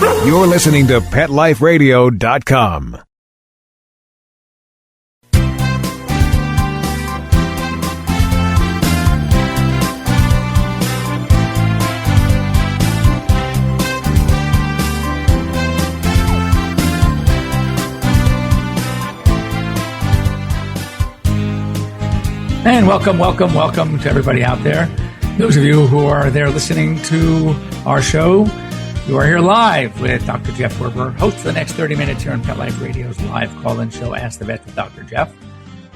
You're listening to PetLifeRadio.com. And welcome to everybody out there. Those of you who are there listening to our show, you are here live with Dr. Jeff Werber, host for the next 30 minutes here on Pet Life Radio's live call-in show, Ask the Vet with Dr. Jeff.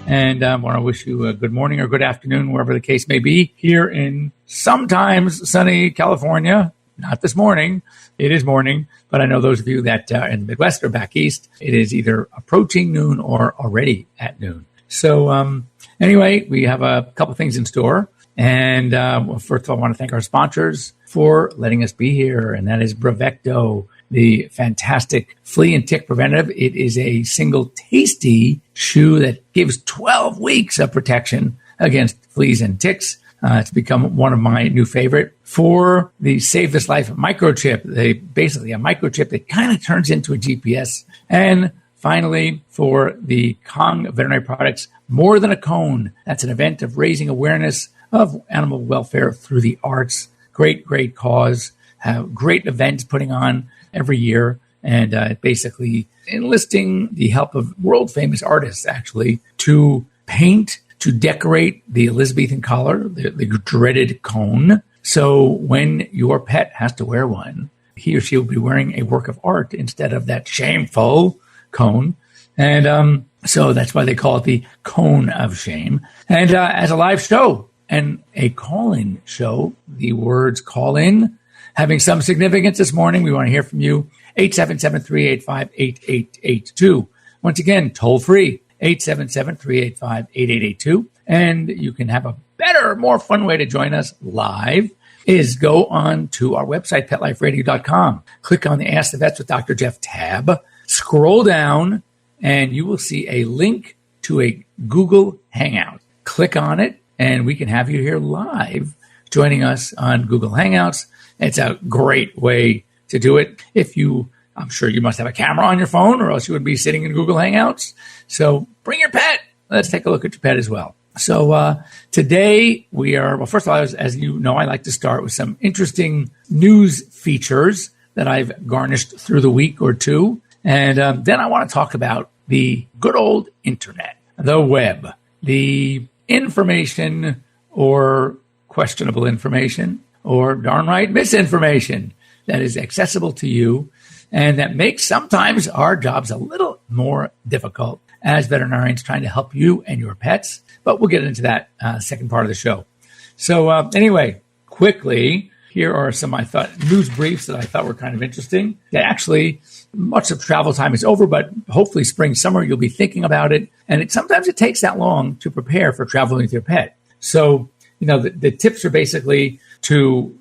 And I want to wish you a good morning or good afternoon, wherever the case may be, here in sometimes sunny California. Not this morning. It is morning, but I know those of you that are in the Midwest or back east, it is either approaching noon or already at noon. So anyway, we have a couple things in store. And first of all, I want to thank our sponsors for letting us be here, and that is Bravecto, the fantastic flea and tick preventative. It is a single tasty shoe that gives 12 weeks of protection against fleas and ticks. It's become one of my new favorite. For the Save This Life microchip, basically a microchip that kind of turns into a GPS. And finally, for the Kong Veterinary Products, More Than a Cone. That's an event of raising awareness of animal welfare through the arts. Great cause. Have great events putting on every year, and basically enlisting the help of world famous artists actually to paint, to decorate the Elizabethan collar, the dreaded cone. So when your pet has to wear one, he or she will be wearing a work of art instead of that shameful cone. And so that's why they call it the Cone of Shame. And as a live show and a call-in show, the words call in having some significance this morning. We want to hear from you. 877-385-8882. Once again, toll free, 877-385-8882. And you can have a better, more fun way to join us live is go on to our website, PetLifeRadio.com. Click on the Ask the Vets with Dr. Jeff tab. Scroll down, and you will see a link to a Google Hangout. Click on it, and we can have you here live joining us on Google Hangouts. It's a great way to do it. I'm sure you must have a camera on your phone, or else you would be sitting in Google Hangouts. So bring your pet. Let's take a look at your pet as well. So today first of all, as you know, I like to start with some interesting news features that I've garnished through the week or two. And then I want to talk about the good old internet, the web, the information or questionable information or darn right misinformation that is accessible to you and that makes sometimes our jobs a little more difficult as veterinarians trying to help you and your pets. But we'll get into that second part of the show. So anyway, quickly, here are some, news briefs that I thought were kind of interesting. That actually, much of travel time is over, but hopefully spring, summer, you'll be thinking about it. And sometimes it takes that long to prepare for traveling with your pet. So, the tips are basically to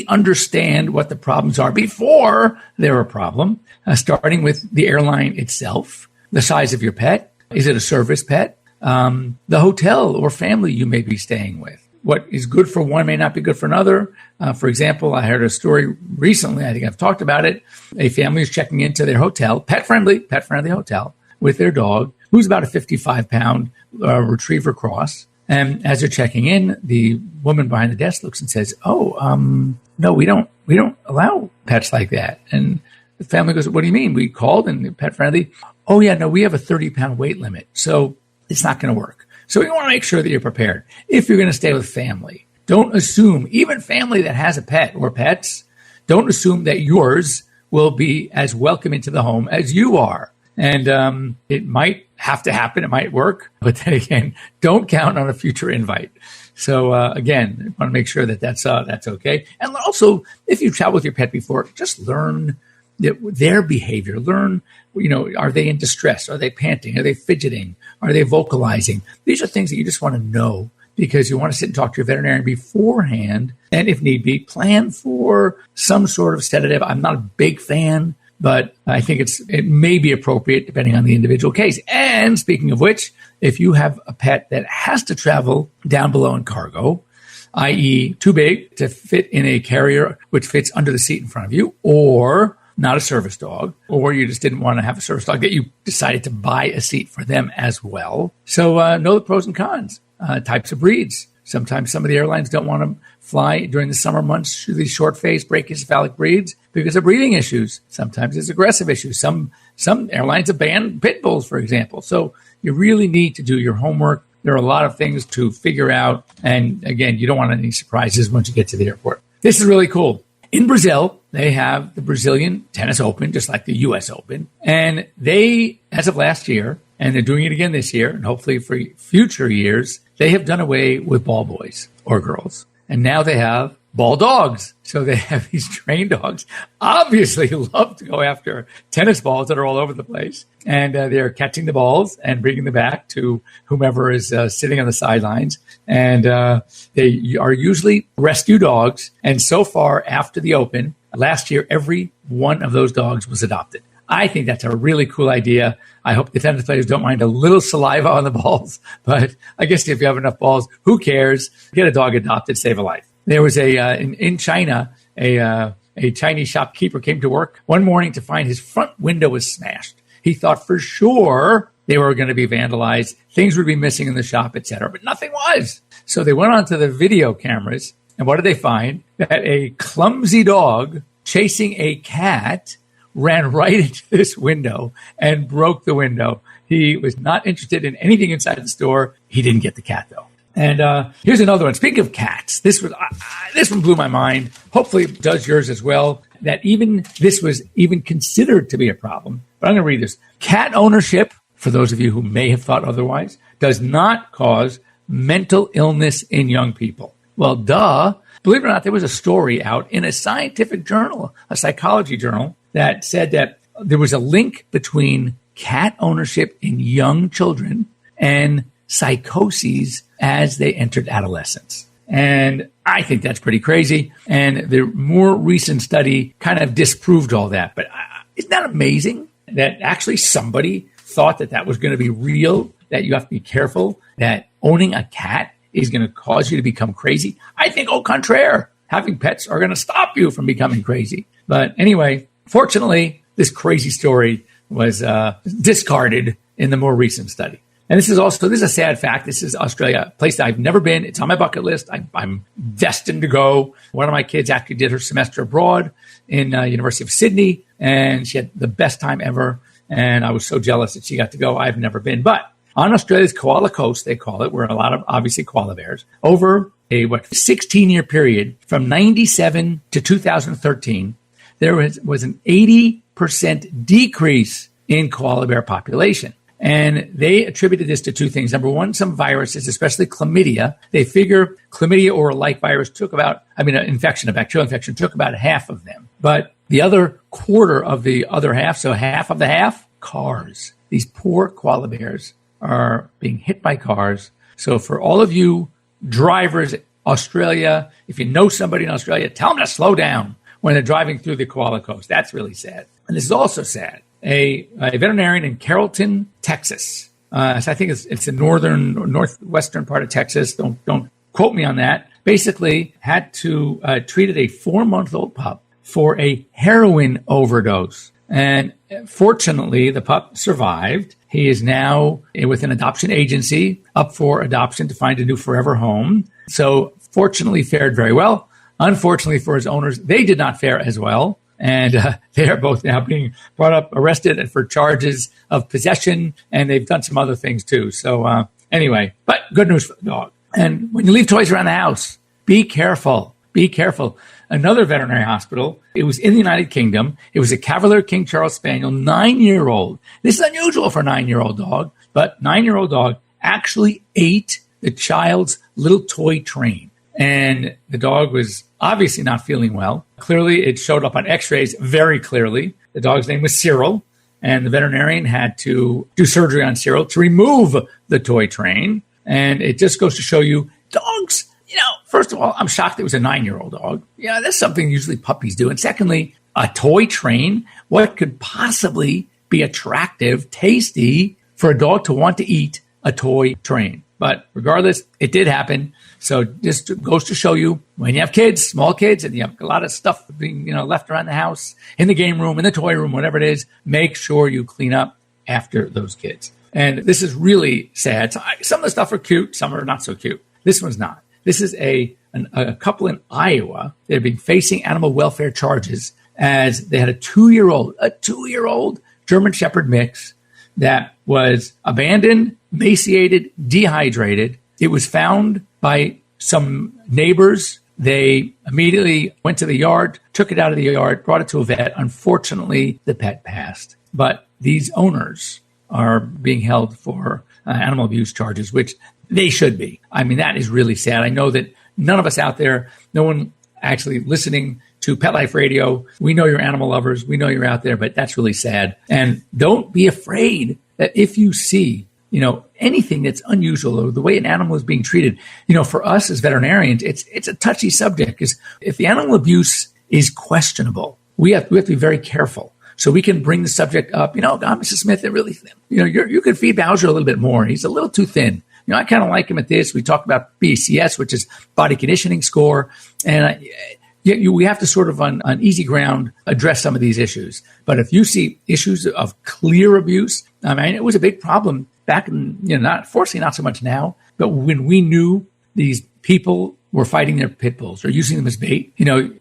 understand what the problems are before they're a problem, starting with the airline itself, the size of your pet. Is it a service pet? The hotel or family you may be staying with. What is good for one may not be good for another. For example, I heard a story recently, I think I've talked about it. A family is checking into their hotel, pet-friendly hotel, with their dog, who's about a 55-pound retriever cross. And as they're checking in, the woman behind the desk looks and says, no, we don't allow pets like that. And the family goes, what do you mean? We called and pet-friendly. Oh, yeah, no, we have a 30-pound weight limit, so it's not going to work. So you want to make sure that you're prepared. If you're going to stay with family, don't assume, even family that has a pet or pets, don't assume that yours will be as welcome into the home as you are. And it might have to happen. It might work. But then again, don't count on a future invite. So again, I want to make sure that that's okay. And also, if you've traveled with your pet before, just learn their behavior. Learn, are they in distress? Are they panting? Are they fidgeting? Are they vocalizing? These are things that you just want to know because you want to sit and talk to your veterinarian beforehand. And if need be, plan for some sort of sedative. I'm not a big fan, but I think it may be appropriate depending on the individual case. And speaking of which, if you have a pet that has to travel down below in cargo, i.e. too big to fit in a carrier which fits under the seat in front of you, or not a service dog, or you just didn't want to have a service dog, that you decided to buy a seat for them as well. So know the pros and cons, types of breeds. Sometimes some of the airlines don't want to fly during the summer months through these short-faced brachycephalic breeds because of breeding issues. Sometimes it's aggressive issues. Some airlines have banned pit bulls, for example. So you really need to do your homework. There are a lot of things to figure out. And again, you don't want any surprises once you get to the airport. This is really cool. In Brazil, they have the Brazilian Tennis Open, just like the U.S. Open. And they, as of last year, and they're doing it again this year, and hopefully for future years, they have done away with ball boys or girls. And now they have ball dogs. So they have these trained dogs, obviously love to go after tennis balls that are all over the place. And they're catching the balls and bringing them back to whomever is sitting on the sidelines. And they are usually rescue dogs. And so far after the Open, last year, every one of those dogs was adopted. I think that's a really cool idea. I hope the tennis players don't mind a little saliva on the balls. But I guess if you have enough balls, who cares? Get a dog adopted, save a life. There was in China, a Chinese shopkeeper came to work one morning to find his front window was smashed. He thought for sure they were going to be vandalized, things would be missing in the shop, etc. But nothing was. So they went onto the video cameras, and what did they find? That a clumsy dog chasing a cat ran right into this window and broke the window. He was not interested in anything inside the store. He didn't get the cat, though. And here's another one. Speaking of cats, this one blew my mind. Hopefully it does yours as well, that even this was even considered to be a problem. But I'm going to read this. Cat ownership, for those of you who may have thought otherwise, does not cause mental illness in young people. Well, duh. Believe it or not, there was a story out in a scientific journal, a psychology journal, that said that there was a link between cat ownership in young children and psychoses as they entered adolescence. And I think that's pretty crazy. And the more recent study kind of disproved all that. But isn't that amazing that actually somebody thought that was going to be real, that you have to be careful, that owning a cat is going to cause you to become crazy? I think au contraire, having pets are going to stop you from becoming crazy. But anyway, fortunately, this crazy story was discarded in the more recent study. And this is a sad fact. This is Australia, a place that I've never been. It's on my bucket list. I'm destined to go. One of my kids actually did her semester abroad in University of Sydney, and she had the best time ever. And I was so jealous that she got to go. I've never been. But on Australia's Koala Coast, they call it, where a lot of, obviously, koala bears, over a 16-year period from 97 to 2013, there was an 80% decrease in koala bear population. And they attributed this to two things. Number one, some viruses, especially chlamydia. They figure chlamydia or a like virus a bacterial infection took about half of them. But the other quarter of the other half, so half of the half, cars. These poor koala bears are being hit by cars. So for all of you drivers, Australia, if you know somebody in Australia, tell them to slow down when they're driving through the Koala Coast. That's really sad. And this is also sad. A veterinarian in Carrollton, Texas. So I think it's the northwestern part of Texas. Don't quote me on that. Basically had to treated a 4-month-old pup for a heroin overdose. And fortunately, the pup survived. He is now with an adoption agency up for adoption to find a new forever home. So fortunately fared very well. Unfortunately for his owners, they did not fare as well. And they are both now being arrested for charges of possession, and they've done some other things too. So anyway, but good news for the dog. And when you leave toys around the house, be careful. Be careful. Another veterinary hospital, it was in the United Kingdom. It was a Cavalier King Charles Spaniel, 9-year-old. This is unusual for a 9-year-old dog, but 9-year-old dog actually ate the child's little toy train. And the dog was obviously not feeling well. Clearly, it showed up on x-rays very clearly. The dog's name was Cyril, and the veterinarian had to do surgery on Cyril to remove the toy train. And it just goes to show you, dogs, first of all, I'm shocked it was a 9-year-old dog. That's something usually puppies do. And secondly, a toy train, what could possibly be attractive, tasty for a dog to want to eat a toy train? But regardless, it did happen. So just goes to show you, when you have kids, small kids, and you have a lot of stuff being, left around the house, in the game room, in the toy room, whatever it is, make sure you clean up after those kids. And this is really sad. Some of the stuff are cute, some are not so cute. This one's not. This is a couple in Iowa that have been facing animal welfare charges as they had a 2-year-old German Shepherd mix that was abandoned, emaciated, dehydrated. It was found by some neighbors. They immediately went to the yard, took it out of the yard, brought it to a vet. Unfortunately, the pet passed. But these owners are being held for animal abuse charges, which they should be. I mean, that is really sad. I know that none of us out there, no one actually listening to Pet Life Radio, we know you're animal lovers. We know you're out there, but that's really sad. And don't be afraid that if you see, anything that's unusual or the way an animal is being treated, for us as veterinarians, it's a touchy subject because if the animal abuse is questionable, we have to be very careful. So we can bring the subject up, Mrs. Smith, it really, you could feed Bowser a little bit more. He's a little too thin. I kind of like him at this. We talk about BCS, which is body conditioning score. And we have to sort of on easy ground address some of these issues. But if you see issues of clear abuse, I mean, it was a big problem back in, not so much now, but when we knew these people were fighting their pit bulls or using them as bait,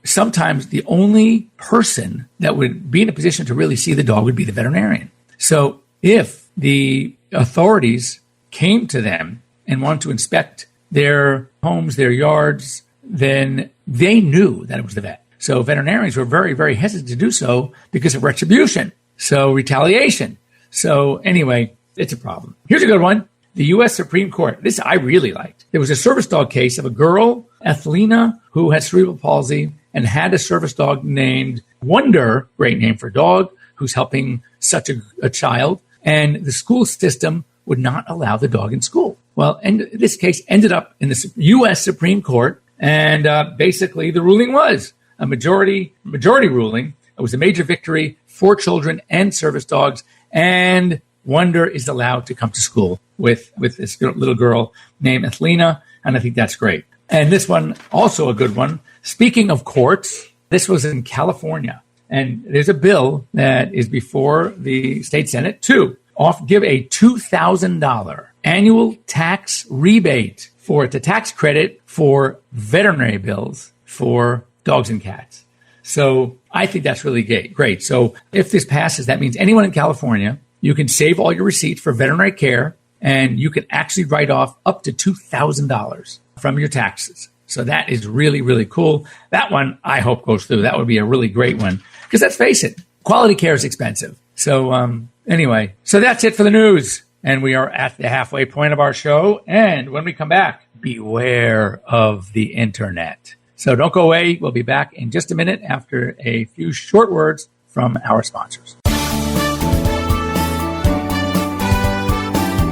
sometimes the only person that would be in a position to really see the dog would be the veterinarian. So if the authorities came to them and wanted to inspect their homes, their yards, then they knew that it was the vet. So veterinarians were very, very hesitant to do so because of retribution. So retaliation. So anyway, it's a problem. Here's a good one. The U.S. Supreme Court. This I really liked. There was a service dog case of a girl, Ethelina, who had cerebral palsy and had a service dog named Wonder, great name for a dog, who's helping such a child. And the school system would not allow the dog in school. Well, and this case ended up in the U.S. Supreme Court. And basically the ruling was a majority ruling. It was a major victory for children and service dogs. And Wonder is allowed to come to school with this little girl named Ethelina. And I think that's great. And this one, also a good one. Speaking of courts, this was in California. And there's a bill that is before the state Senate to give a $2,000 annual tax rebate for the tax credit for veterinary bills for dogs and cats. So I think that's really great. So if this passes, that means anyone in California, you can save all your receipts for veterinary care and you can actually write off up to $2,000 from your taxes. So that is really, really cool. That one I hope goes through. That would be a really great one because let's face it, quality care is expensive. So anyway, so that's it for the news. And we are at the halfway point of our show. And when we come back, beware of the internet. So don't go away. We'll be back in just a minute after a few short words from our sponsors.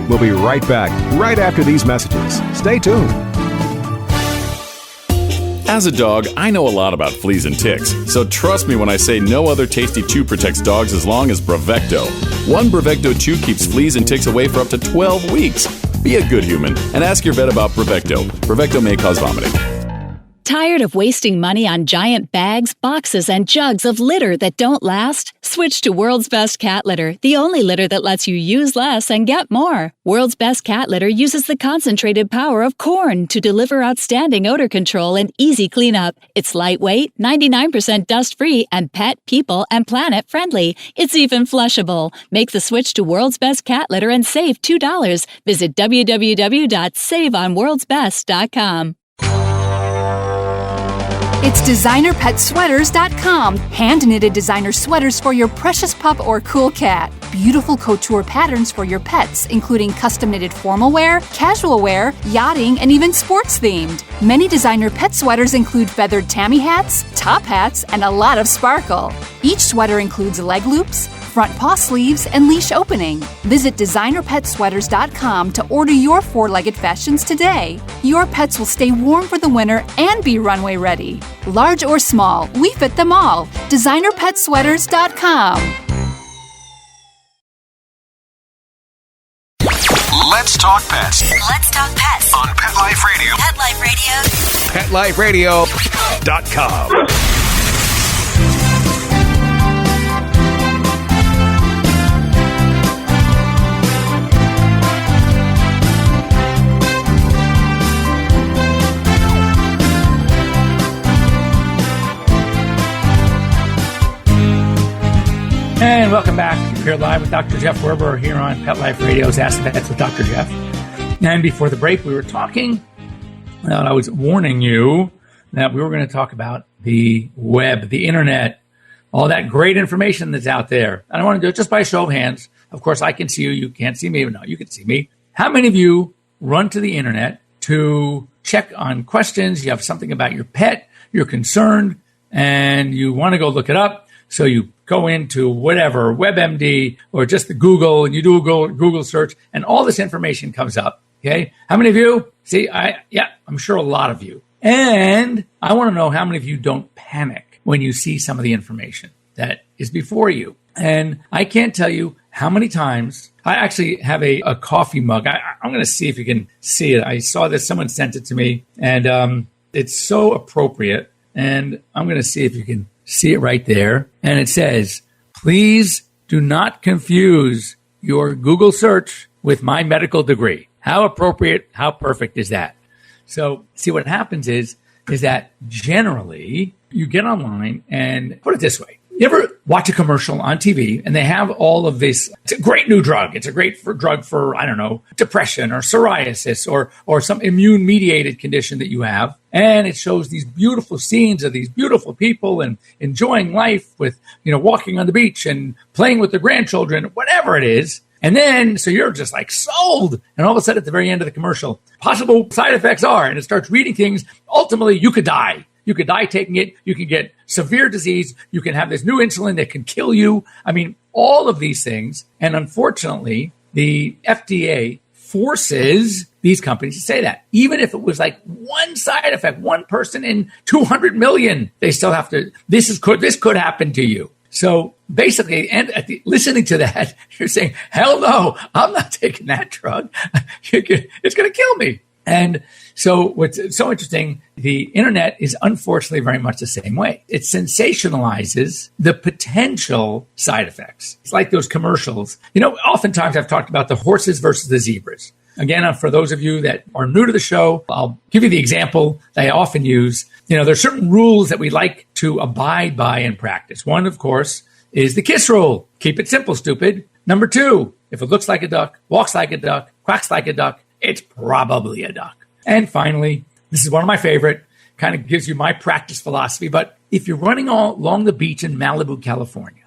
We'll be right back, right after these messages. Stay tuned. As a dog, I know a lot about fleas and ticks, so trust me when I say no other tasty chew protects dogs as long as Bravecto. One Bravecto chew keeps fleas and ticks away for up to 12 weeks. Be a good human and ask your vet about Bravecto. Bravecto may cause vomiting. Tired of wasting money on giant bags, boxes, and jugs of litter that don't last? Switch to World's Best Cat Litter, the only litter that lets you use less and get more. World's Best Cat Litter uses the concentrated power of corn to deliver outstanding odor control and easy cleanup. It's lightweight, 99% dust-free, and pet, people, and planet friendly. It's even flushable. Make the switch to World's Best Cat Litter and save $2. Visit www.saveonworldsbest.com. It's designerpetsweaters.com. Hand-knitted designer sweaters for your precious pup or cool cat. Beautiful couture patterns for your pets, including custom-knitted formal wear, casual wear, yachting, and even sports-themed. Many designer pet sweaters include feathered tammy hats, top hats, and a lot of sparkle. Each sweater includes leg loops, front paw sleeves, and leash opening. Visit designerpetsweaters.com to order your four-legged fashions today. Your pets will stay warm for the winter and be runway ready. Large or small, we fit them all. designerpetsweaters.com. Let's Let's talk pets Let's talk pets on Pet Life Radio. Pet Life Radio. PetLifeRadio.com. And welcome back. You're here live with Dr. Jeff Werber here on Pet Life Radio's Ask the Vets with Dr. Jeff. And before the break, we were talking, I was warning you that we were going to talk about the web, the internet, all that great information that's out there. And I want to do it just by a show of hands. Of course, I can see you. You can't see me. No, you can see me. How many of you run to the internet to check on questions? You have something about your pet, you're concerned, and you want to go look it up. So you go into whatever, WebMD or just the Google, and you do a Google search, and all this information comes up. Okay. How many of you? See, I'm sure a lot of you. And I want to know how many of you don't panic when you see some of the information that is before you. And I can't tell you how many times I actually have a coffee mug. I'm going to see if you can see it. I saw this. Someone sent it to me, and it's so appropriate. And I'm going to see if you can see it right there. And it says, please do not confuse your Google search with my medical degree. How appropriate, how perfect is that? So see, what happens is that generally you get online and put it this way. You ever watch a commercial on TV and they have all of this, it's a great new drug. It's a great drug for, I don't know, depression or psoriasis or some immune mediated condition that you have. And it shows these beautiful scenes of these beautiful people and enjoying life with, walking on the beach and playing with their grandchildren, whatever it is. And then, so you're just like sold. And all of a sudden at the very end of the commercial, possible side effects are, and it starts reading things. Ultimately, you could die. You could die taking it. You can get severe disease. You can have this new insulin that can kill you. I mean, all of these things. And unfortunately, the FDA forces these companies to say that. Even if it was like one side effect, one person in 200 million, they still have to, this could happen to you. So basically, and listening to that, you're saying, hell no, I'm not taking that drug. It's going to kill me. And so what's so interesting, the internet is unfortunately very much the same way. It sensationalizes the potential side effects. It's like those commercials. Oftentimes I've talked about the horses versus the zebras. Again, for those of you that are new to the show, I'll give you the example that I often use. There's certain rules that we like to abide by in practice. One, of course, is the KISS rule. Keep it simple, stupid. Number 2, if it looks like a duck, walks like a duck, quacks like a duck, it's probably a duck. And finally, this is one of my favorite, kind of gives you my practice philosophy. But if you're running all along the beach in Malibu, California,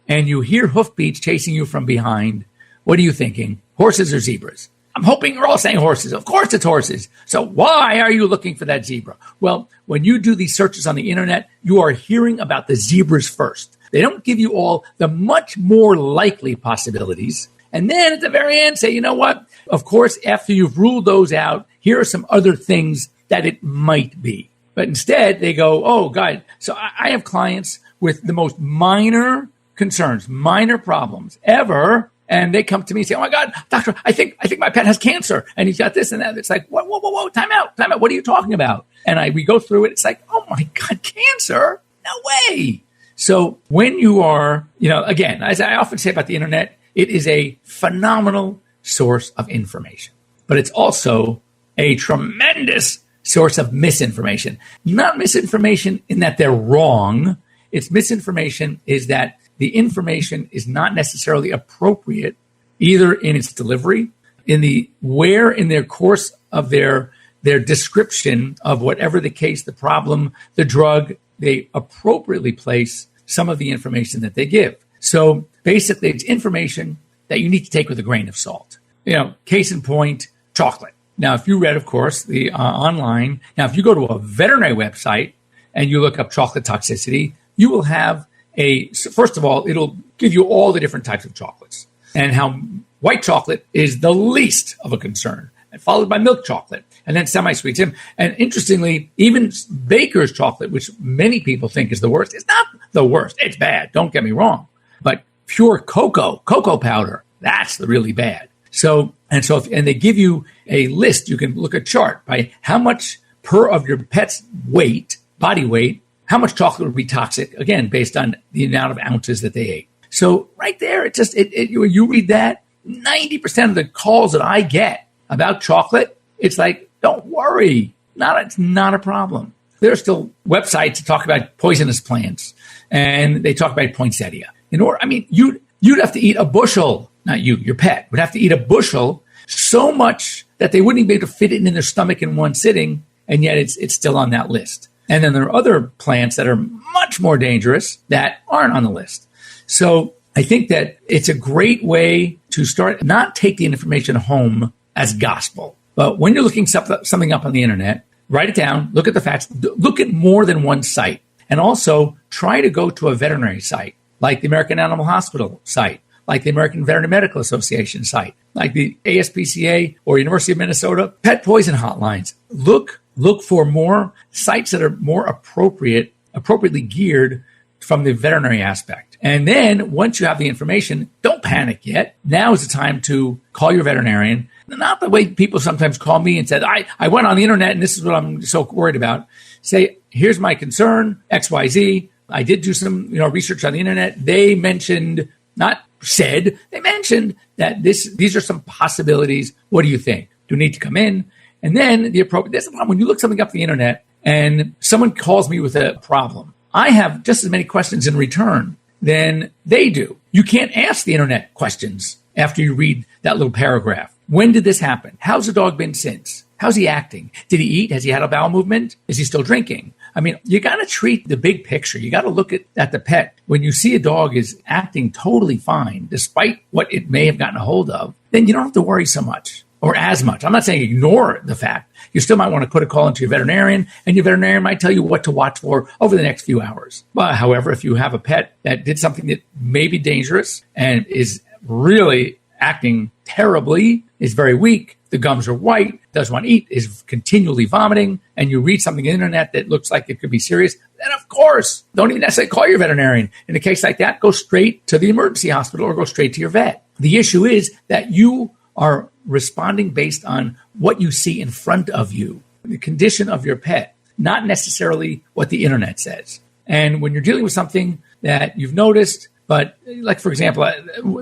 and you hear hoofbeats chasing you from behind, what are you thinking? Horses or zebras? I'm hoping you're all saying horses. Of course it's horses. So why are you looking for that zebra? Well, when you do these searches on the internet, you are hearing about the zebras first. They don't give you all the much more likely possibilities. And then at the very end, say, you know what? Of course, after you've ruled those out, here are some other things that it might be. But instead, they go, oh, God. So I have clients with the most minor concerns, minor problems ever. And they come to me and say, oh, my God, doctor, I think my pet has cancer. And he's got this and that. It's like, whoa, time out. What are you talking about? And we go through it. It's like, oh, my God, cancer? No way. So when you are, again, as I often say about the internet, it is a phenomenal source of information, but it's also a tremendous source of misinformation. Not misinformation in that they're wrong. It's misinformation is that the information is not necessarily appropriate either in its delivery, in their course of their description of whatever the case, the problem, the drug, they appropriately place some of the information that they give. So basically, it's information that you need to take with a grain of salt. Case in point, chocolate. Now, if you read, of course, the online, now if you go to a veterinary website and you look up chocolate toxicity, you will have first of all, it'll give you all the different types of chocolates and how white chocolate is the least of a concern, and followed by milk chocolate and then semi-sweets. And interestingly, even baker's chocolate, which many people think is the worst, is not the worst. It's bad. Don't get me wrong. But pure cocoa powder, that's the really bad. And they give you a list. You can look at a chart by how much per of your pet's weight, body weight, how much chocolate would be toxic, again, based on the amount of ounces that they ate. So right there, you read that, 90% of the calls that I get about chocolate, it's like, don't worry, it's not a problem. There are still websites that talk about poisonous plants, and they talk about poinsettia. You'd have to eat a bushel, not you, your pet would have to eat a bushel, so much that they wouldn't even be able to fit it in their stomach in one sitting, and yet it's still on that list. And then there are other plants that are much more dangerous that aren't on the list. So I think that it's a great way to start, not take the information home as gospel, but when you're looking something up on the internet, write it down, look at the facts, look at more than one site, and also try to go to a veterinary site, like the American Animal Hospital site, like the American Veterinary Medical Association site, like the ASPCA or University of Minnesota pet poison hotlines. Look for more sites that are more appropriately geared from the veterinary aspect. And then once you have the information, don't panic yet. Now is the time to call your veterinarian. Not the way people sometimes call me and said, I went on the internet and this is what I'm so worried about. Say, here's my concern, XYZ. I did do some research on the internet. They mentioned, they mentioned that these are some possibilities. What do you think? Do you need to come in? And then there's a problem when you look something up the internet and someone calls me with a problem. I have just as many questions in return than they do. You can't ask the internet questions after you read that little paragraph. When did this happen? How's the dog been since? How's he acting? Did he eat? Has he had a bowel movement? Is he still drinking? I mean, you got to treat the big picture. You got to look at the pet. When you see a dog is acting totally fine, despite what it may have gotten a hold of, then you don't have to worry so much or as much. I'm not saying ignore the fact. You still might want to put a call into your veterinarian, and your veterinarian might tell you what to watch for over the next few hours. But however, if you have a pet that did something that may be dangerous and is really acting terribly, is very weak, the gums are white, doesn't want to eat, is continually vomiting, and you read something on the internet that looks like it could be serious, then of course, don't even necessarily call your veterinarian. In a case like that, go straight to the emergency hospital or go straight to your vet. The issue is that you are responding based on what you see in front of you, the condition of your pet, not necessarily what the internet says. And when you're dealing with something that you've noticed, but like, for example,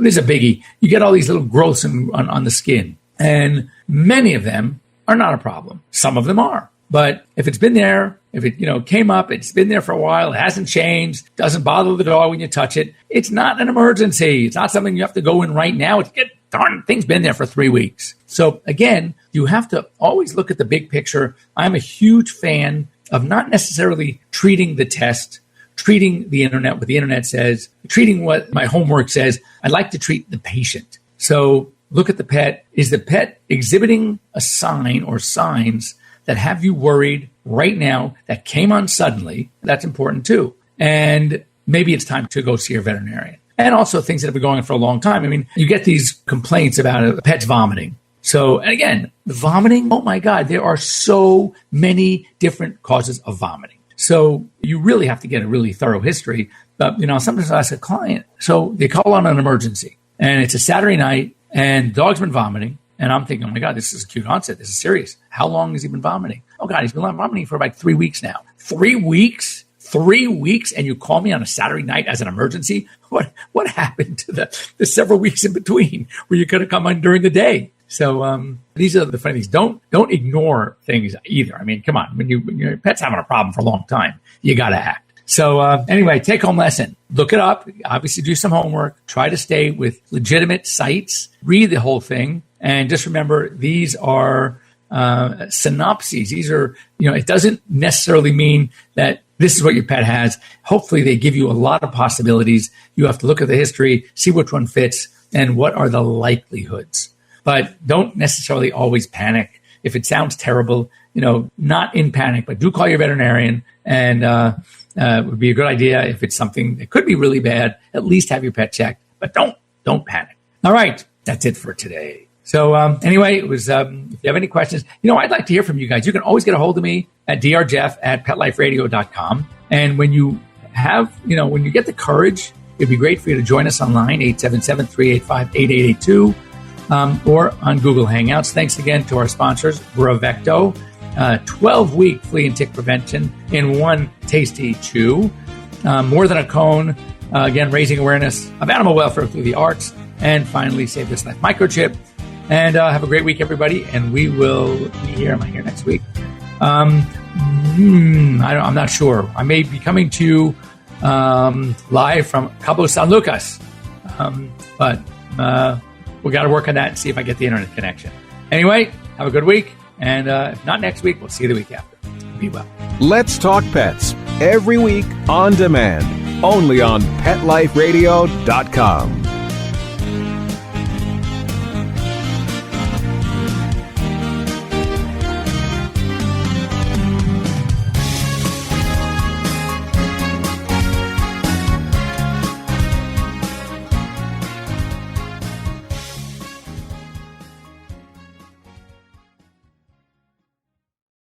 this is a biggie. You get all these little growths on the skin, and many of them are not a problem. Some of them are. But if it's been there, if it came up, it's been there for a while, it hasn't changed, doesn't bother the dog when you touch it, it's not an emergency. It's not something you have to go in right now. Darn, thing's been there for 3 weeks. So again, you have to always look at the big picture. I'm a huge fan of not necessarily treating the test, treating the internet, what the internet says, treating what my homework says. I like to treat the patient. So look at the pet. Is the pet exhibiting a sign or signs that have you worried right now that came on suddenly? That's important too. And maybe it's time to go see your veterinarian. And also things that have been going on for a long time. I mean, you get these complaints about a pet's vomiting. So, and again, the vomiting, oh my God, there are so many different causes of vomiting. So you really have to get a really thorough history. But, sometimes I ask a client, so they call on an emergency and it's a Saturday night and the dog's been vomiting. And I'm thinking, oh my God, this is acute onset. This is serious. How long has he been vomiting? Oh God, he's been vomiting for about 3 weeks now. 3 weeks? 3 weeks, and you call me on a Saturday night as an emergency? What happened to the several weeks in between where you could have come on during the day? So these are the funny things. Don't ignore things either. I mean, come on. When your pet's having a problem for a long time, you got to act. So anyway, take home lesson. Look it up. Obviously, do some homework. Try to stay with legitimate sites. Read the whole thing. And just remember, these are synopses. These are, it doesn't necessarily mean that this is what your pet has. Hopefully, they give you a lot of possibilities. You have to look at the history, see which one fits, and what are the likelihoods. But don't necessarily always panic. If it sounds terrible, not in panic, but do call your veterinarian. And it would be a good idea if it's something that could be really bad, at least have your pet checked. But don't panic. All right, that's it for today. So anyway, it was. If you have any questions, I'd like to hear from you guys. You can always get a hold of me at drjeff@petliferadio.com. And when you have, when you get the courage, it'd be great for you to join us online, 877-385-8882. or on Google Hangouts. Thanks again to our sponsors, Bravecto, 12-week flea and tick prevention in one tasty chew. More Than a Cone, again, raising awareness of animal welfare through the arts. And finally, Save This Life Microchip. And have a great week, everybody. And we will be here. Am I here next week? I'm not sure. I may be coming to you live from Cabo San Lucas. But we got to work on that and see if I get the internet connection. Anyway, have a good week. And if not next week, we'll see you the week after. Be well. Let's Talk Pets, every week on demand, only on PetLifeRadio.com.